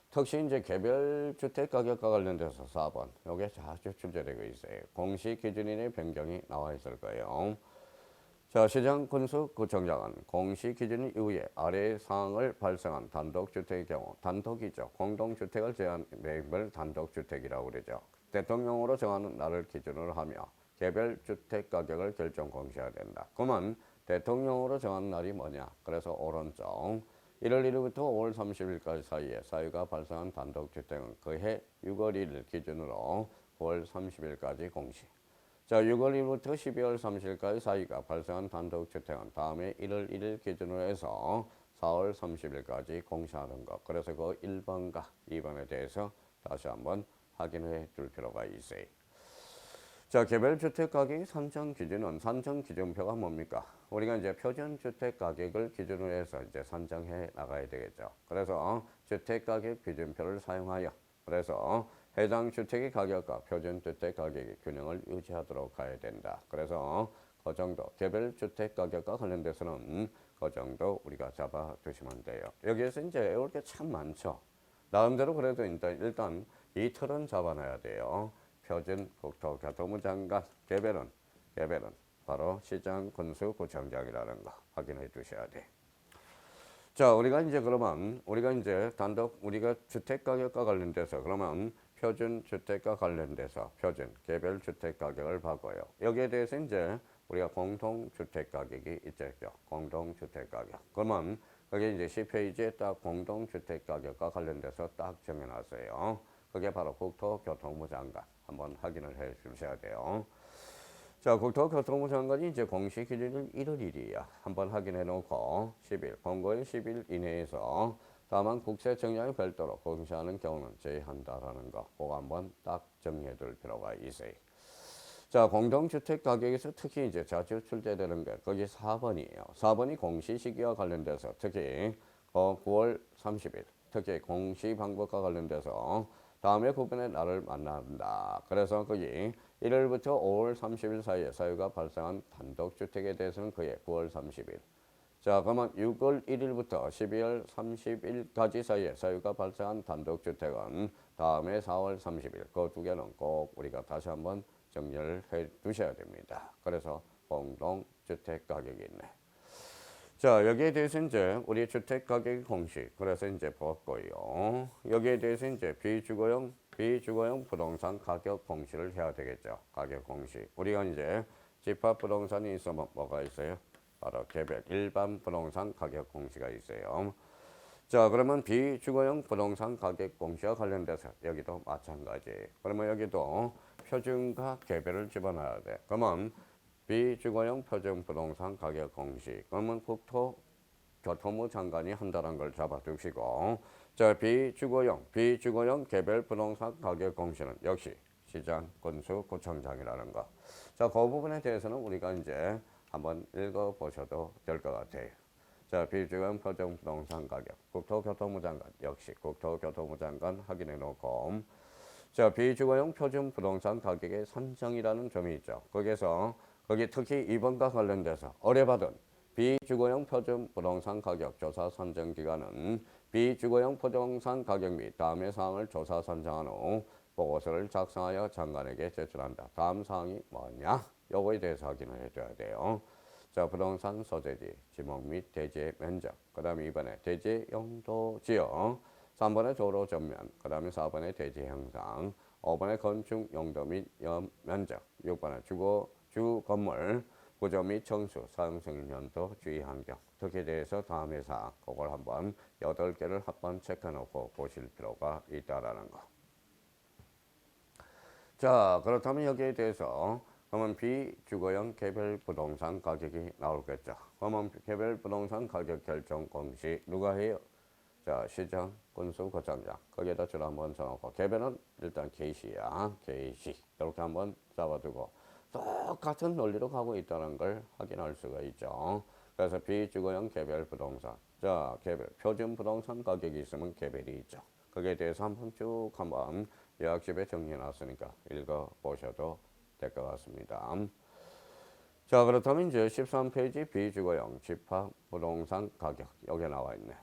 특히 이제 개별주택 가격과 관련돼서 4번. 요게 자주 출제되고 있어요. 공시 기준인의 변경이 나와 있을 거예요. 자, 시장 건수 구청장은 공시 기준 이후에 아래 사항을 발생한 단독주택의 경우 단독이죠. 공동주택을 제한 매입을 단독주택이라고 그러죠. 대통령으로 정하는 날을 기준으로 하며 개별주택 가격을 결정 공시해야 된다. 그러면 대통령으로 정한 날이 뭐냐? 그래서 오른쪽 1월 1일부터 5월 30일까지 사이에 사유가 발생한 단독주택은 그해 6월 1일 기준으로 9월 30일까지 공시. 자, 6월 1일부터 12월 30일까지 사이가 발생한 단독주택은 다음에 1월 1일 기준으로 해서 4월 30일까지 공시하는 것. 그래서 그 1번과 2번에 대해서 다시 한번 확인해 줄 필요가 있어요. 자, 개별주택 가격의 산정 기준은 산정 기준표가 뭡니까? 우리가 이제 표준주택 가격을 기준으로 해서 이제 산정해 나가야 되겠죠. 그래서 주택 가격 기준표를 사용하여 그래서 해당 주택의 가격과 표준주택 가격의 균형을 유지하도록 가야 된다. 그래서 그 정도 개별 주택 가격과 관련돼서는 그 정도 우리가 잡아 두시면 돼요. 여기에서 이제 외울 게 참 많죠. 나름대로 그래도 일단 이 틀은 잡아놔야 돼요. 표준 국토교통부 장관 개별은 바로 시장 군수 구청장이라는 거 확인해 두셔야 돼. 자, 우리가 이제 단독 우리가 주택 가격과 관련돼서 그러면 표준 주택과 관련돼서 표준 개별 주택 가격을 바꿔요. 여기에 대해서 이제 우리가 공동 주택 가격이 있죠. 공동 주택 가격. 그러면 그게 이제 10페이지에 딱 공동 주택 가격과 관련돼서 딱 정해 놨어요. 그게 바로 국토교통부 장관 한번 확인을 해 주셔야 돼요. 자, 국토교통부 장관이 이제 공식 기준일 1월 1일이야. 한번 확인해 놓고 10일, 공고일 10일 이내에서 다만 국세청량이 별도로 공시하는 경우는 제외한다라는 거. 그거 한번 딱 정리해 둘 필요가 있어요. 자, 공동주택 가격에서 특히 이제 자주 출제되는 게 거기 4번이에요. 4번이 공시 시기와 관련돼서 특히 9월 30일, 특히 공시 방법과 관련돼서 다음에 구분의 날을 만난다. 그래서 거기 1월부터 5월 30일 사이에 사유가 발생한 단독주택에 대해서는 그의 9월 30일. 자, 그러면 6월 1일부터 12월 30일까지 사이에 사유가 발생한 단독주택은 다음에 4월 30일. 그 두 개는 꼭 우리가 다시 한번 정리를 해 두셔야 됩니다. 그래서 공동주택 가격이 있네. 자, 여기에 대해서 이제 우리 주택 가격 공식, 그래서 이제 봤고요. 여기에 대해서 이제 비주거용 부동산 가격 공시를 해야 되겠죠. 가격 공시. 우리가 이제 집합 부동산이 있으면 뭐가 있어요? 바로 개별 일반 부동산 가격 공시가 있어요. 자, 그러면 비주거용 부동산 가격 공시와 관련돼서 여기도 마찬가지. 그러면 여기도 표준과 개별을 집어넣어야 돼. 그러면 비주거용 표준 부동산 가격 공시. 그러면 국토교통부 장관이 한다는 걸 잡아두시고, 자, 비주거용 개별 부동산 가격 공시는 역시 시장 군수 구청장이라는 거. 자, 그 부분에 대해서는 우리가 이제 한번 읽어보셔도 될 것 같아요. 자, 비주거용 표준 부동산 가격, 국토교통부 장관, 역시 국토교통부 장관 확인해 놓고, 자, 비주거용 표준 부동산 가격의 산정이라는 점이 있죠. 거기서 거기 특히 2번과 관련돼서 의뢰받은 비주거용 표준 부동산 가격 조사 산정 기간은 비주거용 부동산 가격 및 다음의 사항을 조사 산정한 후 보고서를 작성하여 장관에게 제출한다. 다음 사항이 뭐냐? 요거에 대해서 확인을 해줘야 돼요. 자, 부동산 소재지, 지목 및 대지의 면적, 그 다음에 2번에 대지 용도 지역, 3번에 도로 전면, 그 다음에 4번에 대지 형상, 5번에 건축 용도 및 면적, 6번에 주 건물, 구조 및 청수, 사용승인 연도, 주의 환경, 특에 대해서 다음의 사항, 그걸 한번 8개를 한번 체크해놓고 보실 필요가 있다라는 거. 자, 그렇다면 여기에 대해서 그러면 비주거용 개별 부동산 가격이 나오겠죠. 그러면 개별 부동산 가격 결정 공시 누가 해요? 자, 시장 군수 구청장. 거기에다 줄 한번 써놓고 개별은 일단 게시야. 게시. 이렇게 한번 잡아두고 똑같은 논리로 가고 있다는 걸 확인할 수가 있죠. 그래서 비주거용 개별 부동산. 자, 개별 표준 부동산 가격이 있으면 개별이 있죠. 거기에 대해서 한번 요약집에 정리해 놨으니까 읽어보셔도 될 것 같습니다. 자, 그렇다면 이제 13페이지 비주거용 집합 부동산 가격 여기 나와 있네.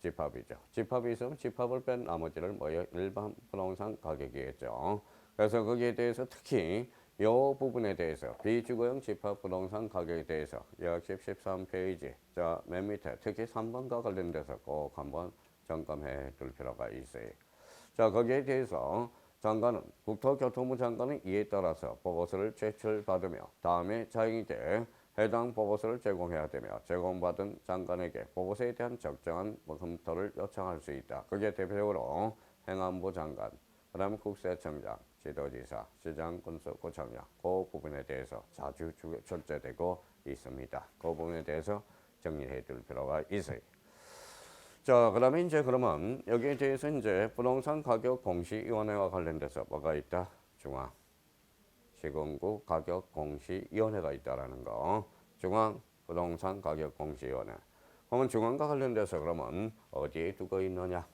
집합이죠. 집합이 있으면 집합을 뺀 나머지를 뭐예요? 일반 부동산 가격이겠죠. 그래서 거기에 대해서 특히 이 부분에 대해서 비주거용 집합 부동산 가격에 대해서 요약집 13페이지 자, 맨 밑에 특히 3번과 관련돼서 꼭 한번 점검해 둘 필요가 있어요. 자, 거기에 대해서 국토교통부 장관은 이에 따라서 보고서를 제출받으며 다음에 자행이돼 해당 보고서를 제공해야 되며 제공받은 장관에게 보고서에 대한 적정한 검토를 요청할 수 있다. 그게 대표적으로 행안부 장관, 그 다음에 국세청장, 지도지사, 시장 군수구청장 그 부분에 대해서 자주 출제되고 있습니다. 그 부분에 대해서 정리해 둘 필요가 있어요. 자, 그다음에 이제 그러면 여기에 대해서 이제 부동산 가격 공시위원회와 관련돼서 뭐가 있다? 중앙시군구 가격 공시위원회가 있다라는 거. 중앙 부동산 가격 공시위원회. 그러면 중앙과 관련돼서 그러면 어디에 두고 있느냐?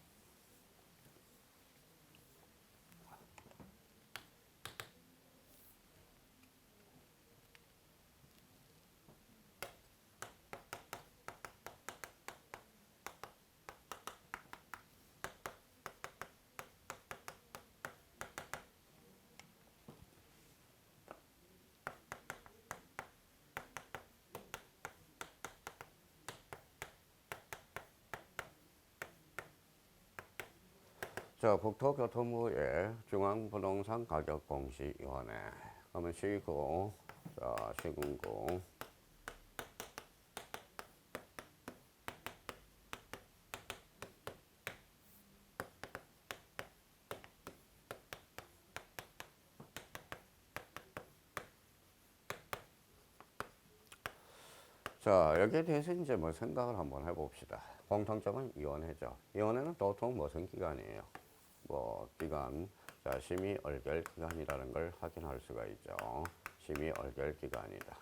자, 국토교통부의 중앙부동산가격공시위원회. 그러면 시고, 자, 시군구. 자, 여기에 대해서 이제 뭐 생각을 한번 해봅시다. 공통점은 위원회죠. 위원회는 보통 무슨 기관이에요? 뭐 기관, 자, 심의 얼결 기관이라는 걸 확인할 수가 있죠. 심의 얼결 기관이다.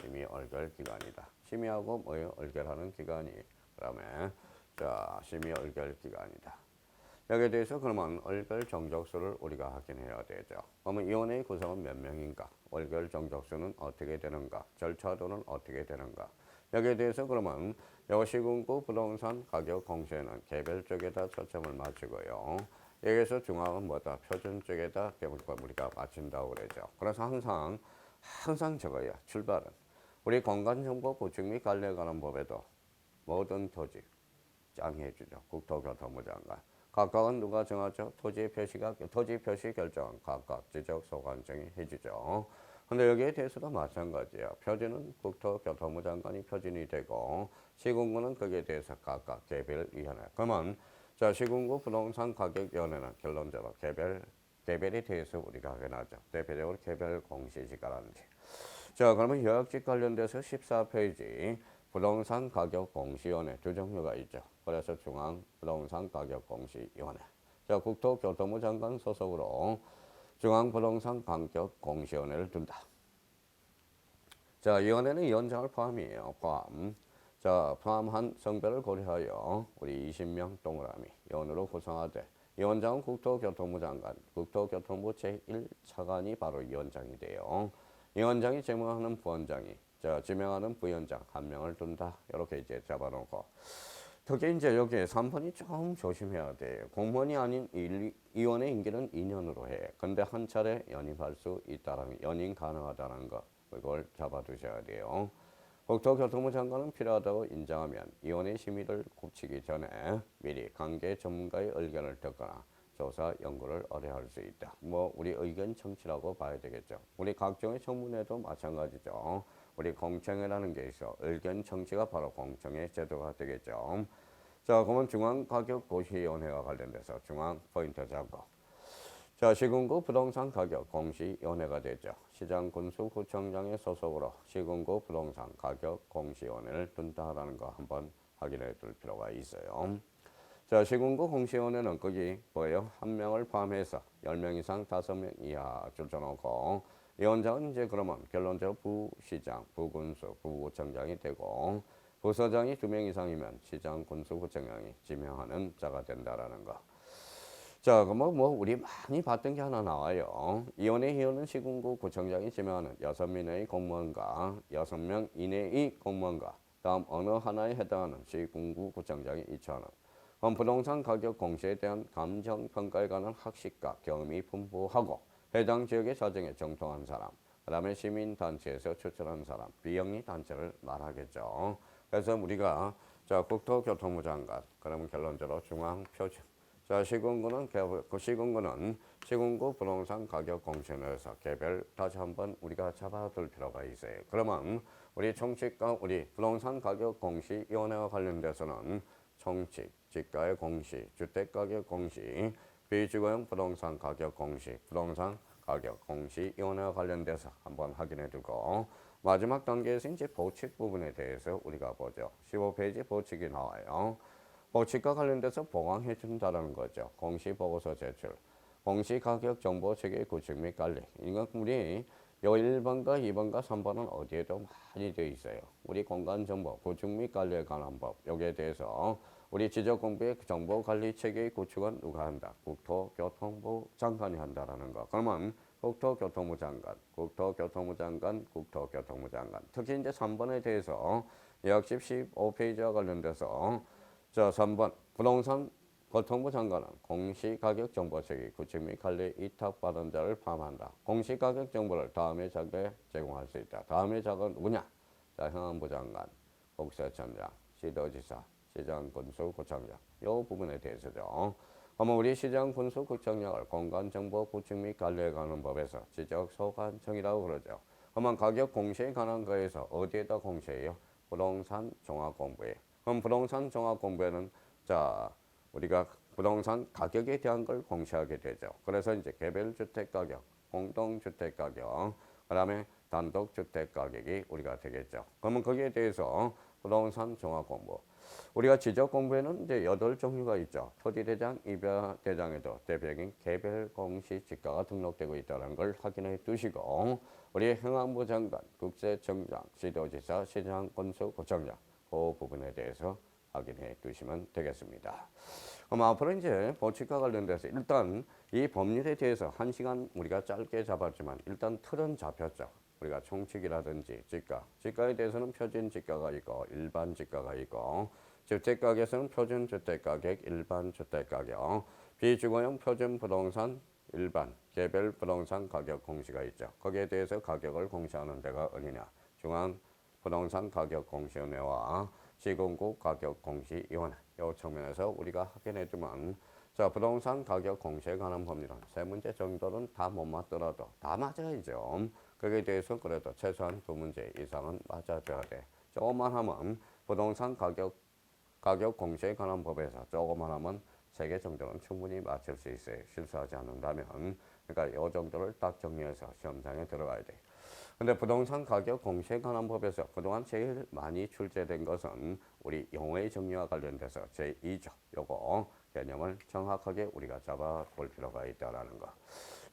심의 얼결 기관이다. 심의하고 뭐예요? 얼결하는 기관이. 그다음에 자, 심의 얼결 기관이다. 여기에 대해서 그러면 얼결 정적수를 우리가 확인해야 되죠. 그러면 위원회의 구성은 몇 명인가? 얼결 정적수는 어떻게 되는가? 절차도는 어떻게 되는가? 여기에 대해서 그러면 시군구 부동산 가격 공시에는 개별 쪽에다 초점을 맞추고요. 여기에서 중앙은 뭐다? 표준 쪽에다 우리가 맞춘다고 그러죠. 그래서 항상 저거야. 출발은 우리 공간정보 구축 및 관리에 관한 법에도 모든 토지 정해주죠. 국토교통부 장관. 각각은 누가 정하죠? 토지 표시 결정은 각각 지적 소관청이 해주죠. 근데 여기에 대해서도 마찬가지예요. 표준은 국토교통부 장관이 표준이 되고 시군구는 거기에 대해서 각각 개별위원회. 그러면 자, 시군구 부동산 가격위원회는 결론적으로 개별에 대해서 우리가 확인하죠. 대표적으로 개별 공시지가라는지. 자, 그러면 요약직 관련돼서 14페이지 부동산 가격 공시위원회 두 종류가 있죠. 그래서 중앙 부동산 가격 공시위원회. 자, 국토교통부 장관 소속으로 중앙 부동산 가격 공시위원회를 둔다. 자, 위원회는 위원장을 포함이에요. 자, 포함한 성별을 고려하여 우리 20명 동그라미 위원으로 구성하되 위원장은 국토교통부 장관, 국토교통부 제1차관이 바로 위원장이 돼요. 위원장이 제명하는 부원장이 자, 지명하는 부위원장 한 명을 둔다. 이렇게 이제 잡아놓고 특히 이제 여기 3번이 좀 조심해야 돼요. 공무원이 아닌 위원회 임기는 2년으로 해. 근데 한 차례 연임할 수 있다는 연임 가능하다는 거 그걸 잡아두셔야 돼요. 국토교통부 장관은 필요하다고 인정하면 위원회 심의를 굳히기 전에 미리 관계 전문가의 의견을 듣거나 조사 연구를 의뢰할 수 있다. 뭐 우리 의견 청취라고 봐야 되겠죠. 우리 각종의 청문회도 마찬가지죠. 우리 공청회라는 게 있어. 의견 청취가 바로 공청회 제도가 되겠죠. 자, 그러면 중앙가격고시위원회와 관련돼서 중앙 포인트 잡고. 자, 시군구 부동산 가격 공시위원회가 되죠. 시장 군수구청장의 소속으로 시군구 부동산 가격 공시위원회를 둔다라는 거 한번 확인해 둘 필요가 있어요. 자, 시군구 공시위원회는 거기 뭐예요? 한 명을 포함해서 10명 이상 5명 이하 줄여놓고 위원장은 이제 그러면 결론적으로 부시장, 부군수, 부구청장이 되고 부서장이 2명 이상이면 시장, 군수, 구청장이 지명하는 자가 된다라는 거. 자, 그러면 뭐 우리 많이 봤던 게 하나 나와요. 위원회 회원은 시군구 구청장이 지명하는 6명 이내의 공무원과 6명 이내의 공무원과 다음 어느 하나에 해당하는 시군구 구청장이 이처하는 부동산 가격 공시에 대한 감정 평가에 관한 학식과 경험이 풍부하고 해당 지역의 사정에 정통한 사람, 그 다음에 시민단체에서 추천한 사람, 비영리 단체를 말하겠죠. 그래서 우리가 자, 국토교통부 장관, 그러면 결론적으로 중앙표준. 자, 시군구는 시군구 부동산 가격 공시에서 개별 다시 한번 우리가 잡아둘 필요가 있어요. 그러면 우리 총칙과 우리 부동산 가격 공시위원회와 관련돼서는 총칙, 지가의 공시, 주택가격 공시, 비주거용 부동산 가격 공시, 부동산 가격 공시위원회와 관련돼서 한번 확인해 두고 마지막 단계에서 이제 보칙 부분에 대해서 우리가 보죠. 15페이지 보칙이 나와요. 보칙과 관련돼서 보강해 준다는 거죠. 공시보고서 제출, 공시가격정보체계 구축 및 관리. 이건 우리 요 1번과 2번과 3번은 어디에도 많이 되어 있어요. 우리 공간정보 구축 및 관리에 관한 법. 여기에 대해서 우리 지적공부의 정보관리체계의 구축은 누가 한다? 국토교통부 장관이 한다라는 거. 그러면 국토교통부 장관, 국토교통부 장관, 국토교통부 장관. 특히 이제 3번에 대해서 약식 15페이지와 관련돼서 자, 3번 부동산 교통부 장관은 공시가격정보체계 구축 및 관리 위탁받은 자를 포함한다. 공시가격정보를 다음의 자격에 제공할 수 있다. 다음의 자격은 누구냐? 자, 행안부 장관, 국세청장, 시도지사, 시장, 군수, 구청장. 이 부분에 대해서죠. 그러면 우리 시장 분수 국정력을 공간정보 구축 및 관리에 관한 법에서 지적 소관청이라고 그러죠. 그러면 가격 공시에 관한 거에서 어디에다 공시해요? 부동산 종합공부에. 그럼 부동산 종합공부에는 자 우리가 부동산 가격에 대한 걸 공시하게 되죠. 그래서 이제 개별 주택 가격, 공동주택 가격, 그다음에 단독주택 가격이 우리가 되겠죠. 그러면 거기에 대해서 부동산 종합공부. 우리가 지적 공부에는 이제 8종류가 있죠. 토지대장, 입야대장에도 대표적인 개별 공시 지가가 등록되고 있다는 걸 확인해 두시고 우리 행안부 장관, 국세청장, 시도지사, 시장군수구청장 그 부분에 대해서 확인해 두시면 되겠습니다. 그럼 앞으로 이제 보칙과 관련돼서 일단 이 법률에 대해서 1시간 우리가 짧게 잡았지만 일단 틀은 잡혔죠. 우리가 총칙이라든지 지가에 대해서는 표준 지가가 있고 일반 지가가 있고 주택가격에서는 표준 주택가격, 일반 주택가격, 비주거용 표준 부동산, 일반, 개별 부동산 가격 공시가 있죠. 거기에 대해서 가격을 공시하는 데가 어디냐? 중앙부동산 가격공시위원회와 시군구 가격공시위원회 이 측면에서 우리가 확인해 두면 자 부동산 가격 공시에 관한 법률은 3문제 정도는 다 못 맞더라도 다 맞아야죠. 거기에 대해서 그래도 최소한 2문제 이상은 맞아줘야 돼. 조금만 하면 부동산 가격 공시에 관한 법에서 조금만 하면 3개 정도는 충분히 맞출 수 있어요. 실수하지 않는다면. 그러니까 이 정도를 딱 정리해서 시험장에 들어가야 돼. 근데 부동산 가격 공시에 관한 법에서 그동안 제일 많이 출제된 것은 우리 용어의 정리와 관련돼서 제2조 요거 개념을 정확하게 우리가 잡아볼 필요가 있다는 거.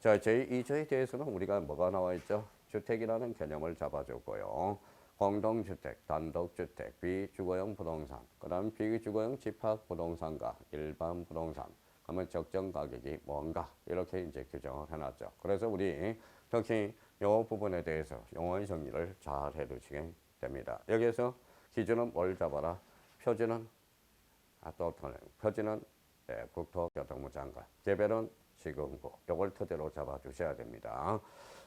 자, 제2조에 대해서는 우리가 뭐가 나와 있죠? 주택이라는 개념을 잡아줬고요. 공동주택, 단독주택, 비주거용 부동산, 그 다음 비주거용 집합부동산과 일반 부동산, 그러면 적정 가격이 뭔가 이렇게 이제 규정을 해놨죠. 그래서 우리 특히 이 부분에 대해서 용어의 정리를 잘 해두시게 됩니다. 여기에서 기준은 뭘 잡아라? 표준은 표준은 국토교통부 장관, 개별은 시군구. 요걸 토대로 잡아주셔야 됩니다.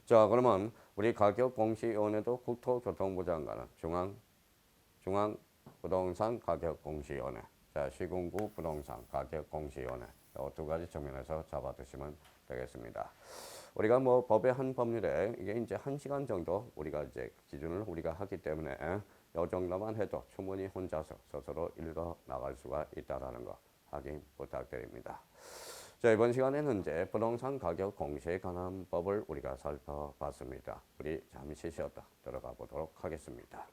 자, 그러면 우리 가격공시위원회도 국토교통부 장관은 중앙부동산 가격공시위원회, 자 시군구 부동산 가격공시위원회 이 2가지 측면에서 잡아두시면 되겠습니다. 우리가 뭐 법의 한 법률에 이게 이제 1시간 정도 우리가 이제 기준을 우리가 하기 때문에 이 정도만 해도 충분히 혼자서 스스로 읽어 나갈 수가 있다라는 거 확인 부탁드립니다. 자, 이번 시간에는 이제 부동산 가격 공시에 관한 법을 우리가 살펴봤습니다. 우리 잠시 쉬었다 들어가 보도록 하겠습니다.